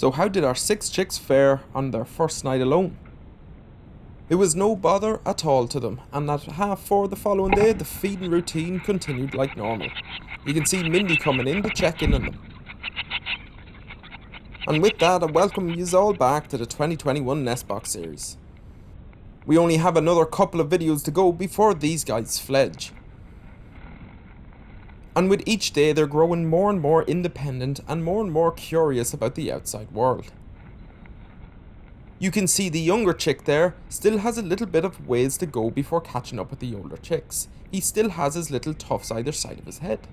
So how did our 6 chicks fare on their first night alone? It was no bother at all to them, and at 4:30 the following day the feeding routine continued like normal. You can see Mindy coming in to check in on them. And with that, I welcome yous all back to the 2021 Nestbox series. We only have another couple of videos to go before these guys fledge. And with each day they're growing more and more independent and more curious about the outside world. You can see the younger chick there still has a little bit of ways to go before catching up with the older chicks. He still has his little tufts either side of his head.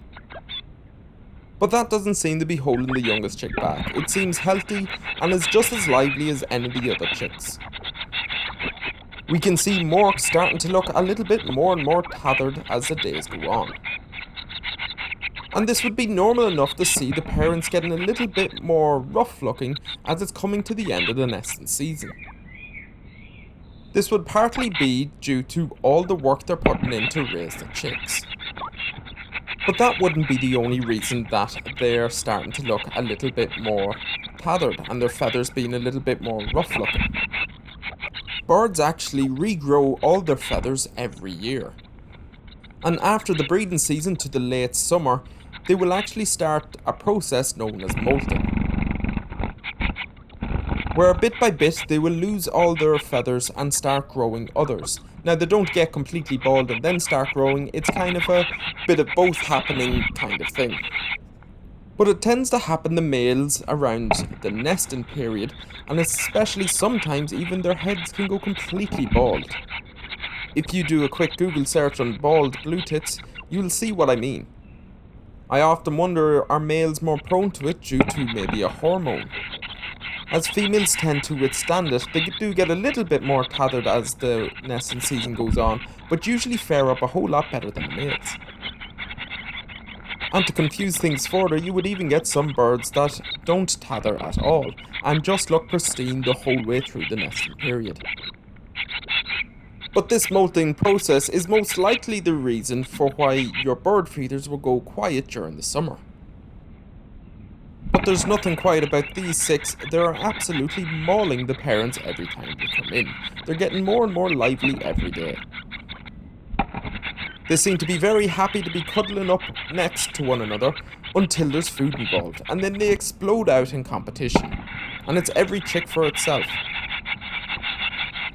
But that doesn't seem to be holding the youngest chick back. It seems healthy and is just as lively as any of the other chicks. We can see Mork starting to look a little bit more and more tethered as the days go on. And this would be normal enough to see the parents getting a little bit more rough looking as it's coming to the end of the nesting season. This would partly be due to all the work they're putting in to raise the chicks. But that wouldn't be the only reason that they're starting to look a little bit more tethered and their feathers being a little bit more rough looking. Birds actually regrow all their feathers every year. And after the breeding season to the late summer, they will actually start a process known as molting, where bit by bit they will lose all their feathers and start growing others. Now they don't get completely bald and then start growing, it's kind of a bit of both happening kind of thing. But it tends to happen to males around the nesting period, and especially sometimes even their heads can go completely bald. If you do a quick Google search on bald Bluetits, you'll see what I mean. I often wonder, are males more prone to it due to maybe a hormone? As females tend to withstand it, they do get a little bit more tethered as the nesting season goes on, but usually fare up a whole lot better than the males. And to confuse things further, you would even get some birds that don't tether at all, and just look pristine the whole way through the nesting period. But this molting process is most likely the reason for why your bird feeders will go quiet during the summer. But there's nothing quiet about these 6, they're absolutely mauling the parents every time they come in. They're getting more and more lively every day. They seem to be very happy to be cuddling up next to one another until there's food involved, and then they explode out in competition. And it's every chick for itself.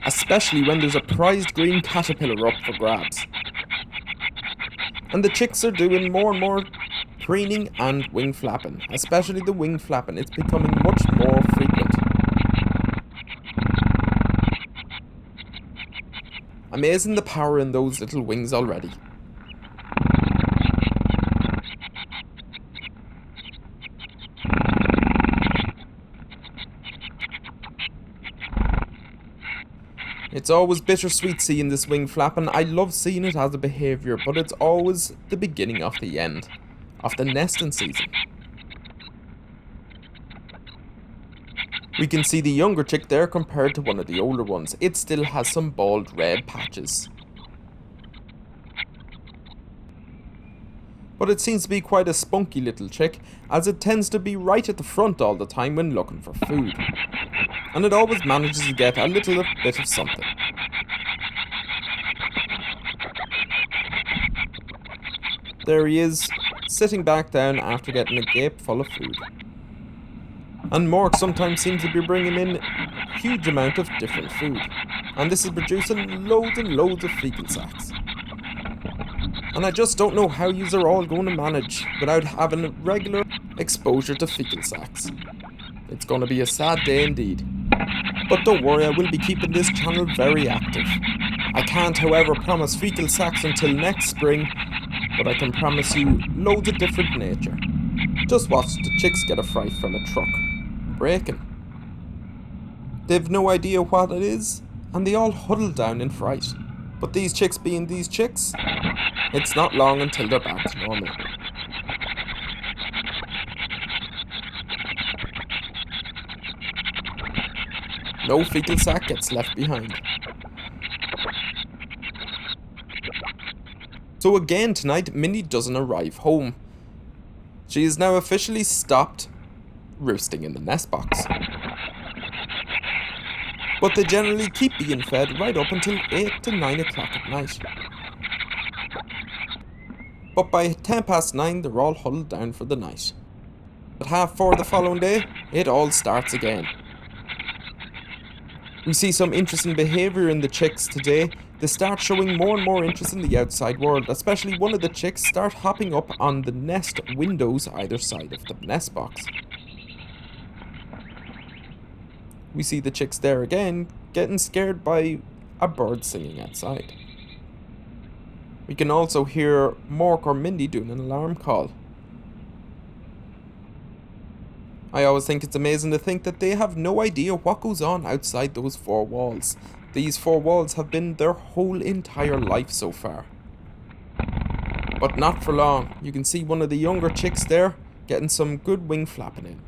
Especially when there's a prized green caterpillar up for grabs. And the chicks are doing more and more preening and wing flapping, especially the wing flapping. It's becoming much more frequent. Amazing the power in those little wings already. It's always bittersweet seeing this wing flapping. I love seeing it as a behaviour, but it's always the beginning of the end of the nesting season. We can see the younger chick there compared to one of the older ones. It still has some bald red patches. But it seems to be quite a spunky little chick, as it tends to be right at the front all the time when looking for food. And it always manages to get a little bit of something. There he is, sitting back down after getting a gape full of food. And Mork sometimes seems to be bringing in a huge amount of different food. And this is producing loads and loads of fecal sacs. And I just don't know how yous are all going to manage without having regular exposure to fecal sacs. It's going to be a sad day indeed. But don't worry, I will be keeping this channel very active. I can't, however, promise fecal sacs until next spring, but I can promise you loads of different nature. Just watch the chicks get a fright from a truck. Breaking. They've no idea what it is, and they all huddle down in fright. But these chicks being these chicks, it's not long until they're back to normal. No fecal sac gets left behind. So again tonight, Mindy doesn't arrive home. She is now officially stopped roosting in the nest box. But they generally keep being fed right up until 8 to 9 o'clock at night. But by 10 past 9 they're all huddled down for the night. At 4:30 the following day, it all starts again. We see some interesting behaviour in the chicks today. They start showing more and more interest in the outside world, especially one of the chicks start hopping up on the nest windows either side of the nest box. We see the chicks there again, getting scared by a bird singing outside. We can also hear Mork or Mindy doing an alarm call. I always think it's amazing to think that they have no idea what goes on outside those four walls. These four walls have been their whole entire life so far. But not for long. You can see one of the younger chicks there getting some good wing flapping in.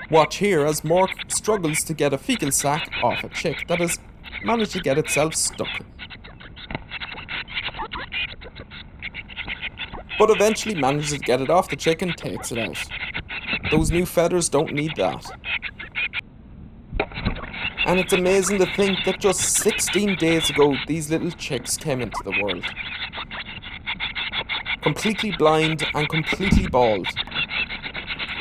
Watch here as Mork struggles to get a fecal sac off a chick that has managed to get itself stuck. But eventually manages to get it off the chick and takes it out. Those new feathers don't need that. And it's amazing to think that just 16 days ago these little chicks came into the world. Completely blind and completely bald.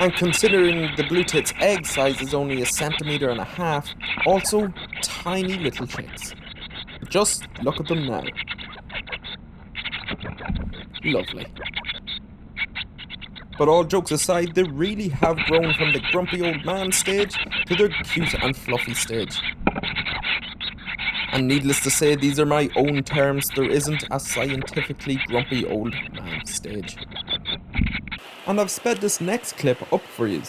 And considering the Bluetit's egg size is only 1.5 centimeters, also tiny little chicks. Just look at them now. Lovely. But all jokes aside, they really have grown from the grumpy old man stage to their cute and fluffy stage. And needless to say, these are my own terms, there isn't a scientifically grumpy old man stage. And I've sped this next clip up for you.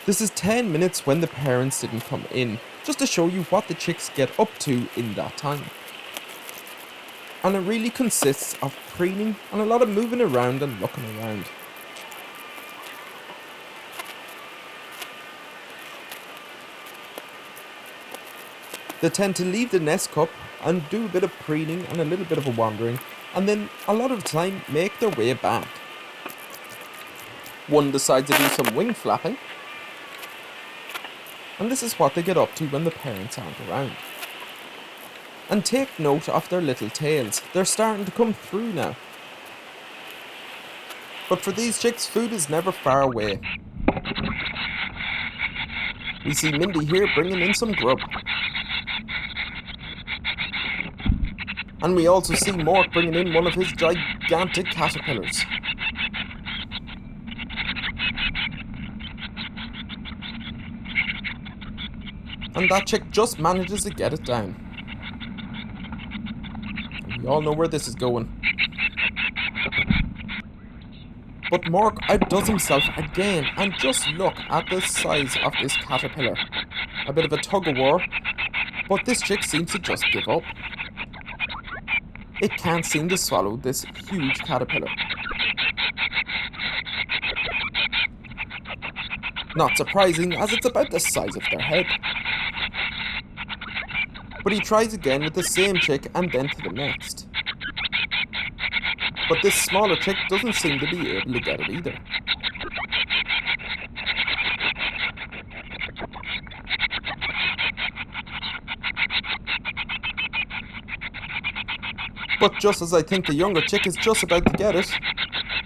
This is 10 minutes when the parents didn't come in, just to show you what the chicks get up to in that time. And it really consists of preening and a lot of moving around and looking around. They tend to leave the nest cup and do a bit of preening and a little bit of a wandering, and then a lot of the time make their way back. One decides to do some wing flapping, and this is what they get up to when the parents aren't around. And take note of their little tails, they're starting to come through now. But for these chicks, food is never far away. We see Mindy here bringing in some grub. And we also see Mork bringing in one of his gigantic caterpillars. And that chick just manages to get it down. And we all know where this is going. But Mork outdoes himself again, and just look at the size of this caterpillar. A bit of a tug-of-war, but this chick seems to just give up. It can't seem to swallow this huge caterpillar. Not surprising, as it's about the size of their head. But he tries again with the same chick and then to the next. But this smaller chick doesn't seem to be able to get it either. But just as I think the younger chick is just about to get it,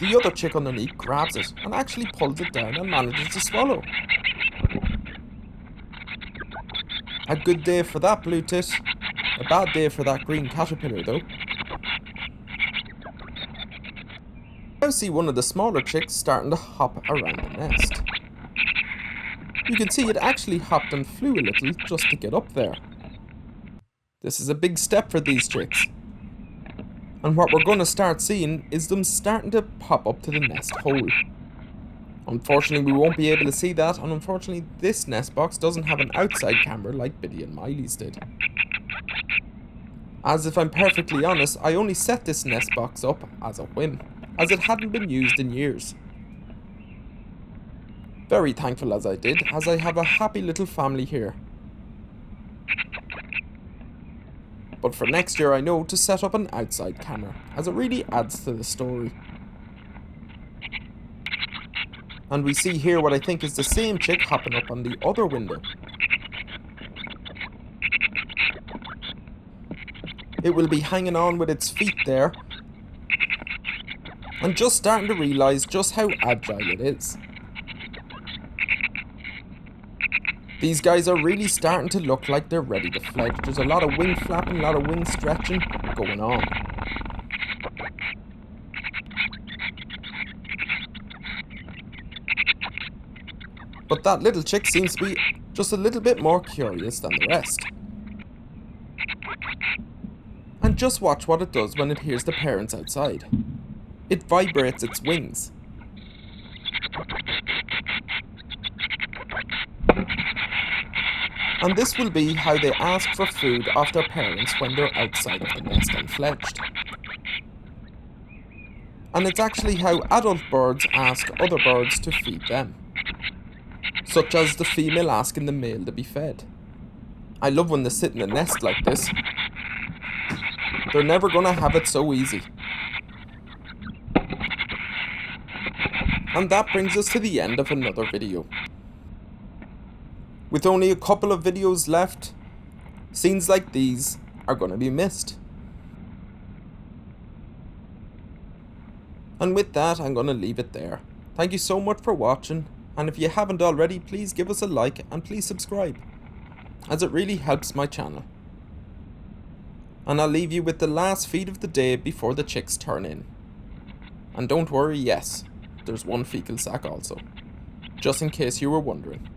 the other chick underneath grabs it and actually pulls it down and manages to swallow. A good day for that Bluetit. A bad day for that green caterpillar though. I now see one of the smaller chicks starting to hop around the nest. You can see it actually hopped and flew a little just to get up there. This is a big step for these chicks. And what we're going to start seeing is them starting to pop up to the nest hole. Unfortunately, we won't be able to see that, and unfortunately this nest box doesn't have an outside camera like Biddy and Miley's did. As if I'm perfectly honest, I only set this nest box up as a whim, as it hadn't been used in years. Very thankful as I did, as I have a happy little family here. But for next year I know to set up an outside camera, as it really adds to the story. And we see here what I think is the same chick hopping up on the other window. It will be hanging on with its feet there, and just starting to realise just how agile it is. These guys are really starting to look like they're ready to fledge. There's a lot of wing flapping, a lot of wing stretching going on. But that little chick seems to be just a little bit more curious than the rest. And just watch what it does when it hears the parents outside. It vibrates its wings. And this will be how they ask for food of their parents when they're outside of the nest and fledged. And it's actually how adult birds ask other birds to feed them, such as the female asking the male to be fed. I love when they sit in a nest like this. They're never gonna have it so easy. And that brings us to the end of another video. With only a couple of videos left, scenes like these are gonna be missed. And with that, I'm gonna leave it there. Thank you so much for watching, and if you haven't already, please give us a like and please subscribe, as it really helps my channel. And I'll leave you with the last feed of the day before the chicks turn in. And don't worry, yes, there's one fecal sack also, just in case you were wondering.